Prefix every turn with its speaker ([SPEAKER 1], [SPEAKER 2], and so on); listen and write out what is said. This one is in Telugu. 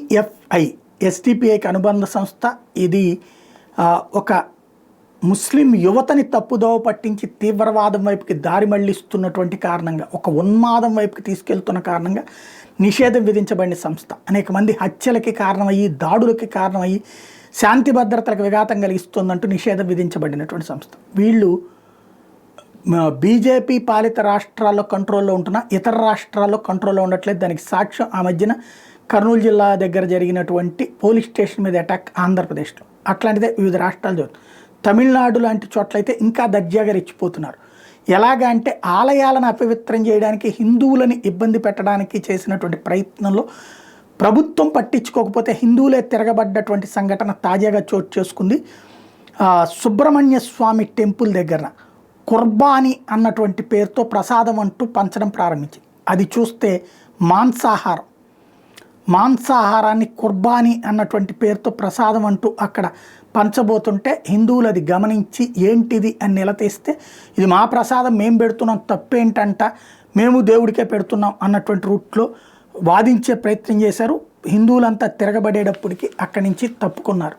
[SPEAKER 1] పిఎఫ్ఐ ఎస్డిపిఐకి అనుబంధ సంస్థ. ఇది ఒక ముస్లిం యువతని తప్పుదోవ పట్టించి తీవ్రవాదం వైపుకి దారి మళ్లిస్తున్నటువంటి కారణంగా, ఒక ఉన్మాదం వైపుకి తీసుకెళ్తున్న కారణంగా నిషేధం విధించబడిన సంస్థ. అనేక మంది హత్యలకి కారణమయ్యి, దాడులకి కారణమయ్యి, శాంతి భద్రతలకు విఘాతం కలిగిస్తుందంటూ నిషేధం విధించబడినటువంటి సంస్థ. వీళ్ళు బీజేపీ పాలిత రాష్ట్రాల్లో కంట్రోల్లో ఉంటున్నా ఇతర రాష్ట్రాల్లో కంట్రోల్లో ఉండట్లేదు. దానికి సాక్ష్యం ఆ మధ్యన కర్నూలు జిల్లా దగ్గర జరిగినటువంటి పోలీస్ స్టేషన్ మీద అటాక్ ఆంధ్రప్రదేశ్లో. అట్లాంటిదే వివిధ రాష్ట్రాలు జరుగుతుంది. తమిళనాడు లాంటి చోట్లయితే ఇంకా దర్జాగా రెచ్చిపోతున్నారు. ఎలాగా అంటే ఆలయాలను అపవిత్రం చేయడానికి, హిందువులని ఇబ్బంది పెట్టడానికి చేసినటువంటి ప్రయత్నంలో ప్రభుత్వం పట్టించుకోకపోతే హిందువులే తిరగబడ్డటువంటి సంఘటన తాజాగా చోటు చేసుకుంది. సుబ్రహ్మణ్య స్వామి టెంపుల్ దగ్గర కుర్బానీ అన్నటువంటి పేరుతో ప్రసాదం అంటూ పంచడం ప్రారంభించింది. అది చూస్తే మాంసాహారాన్ని కుర్బానీ అన్నటువంటి పేరుతో ప్రసాదం అంటూ అక్కడ పంచబోతుంటే హిందువులు అది గమనించి ఏంటిది అని నిలదీస్తే, ఇది మా ప్రసాదం మేము పెడుతున్నాం, తప్పేంటంట, మేము దేవుడికే పెడుతున్నాం అన్నటువంటి రూట్లో వాదించే ప్రయత్నం చేశారు. హిందువులంతా తిరగబడేటప్పటికి అక్కడి నుంచి తప్పుకున్నారు.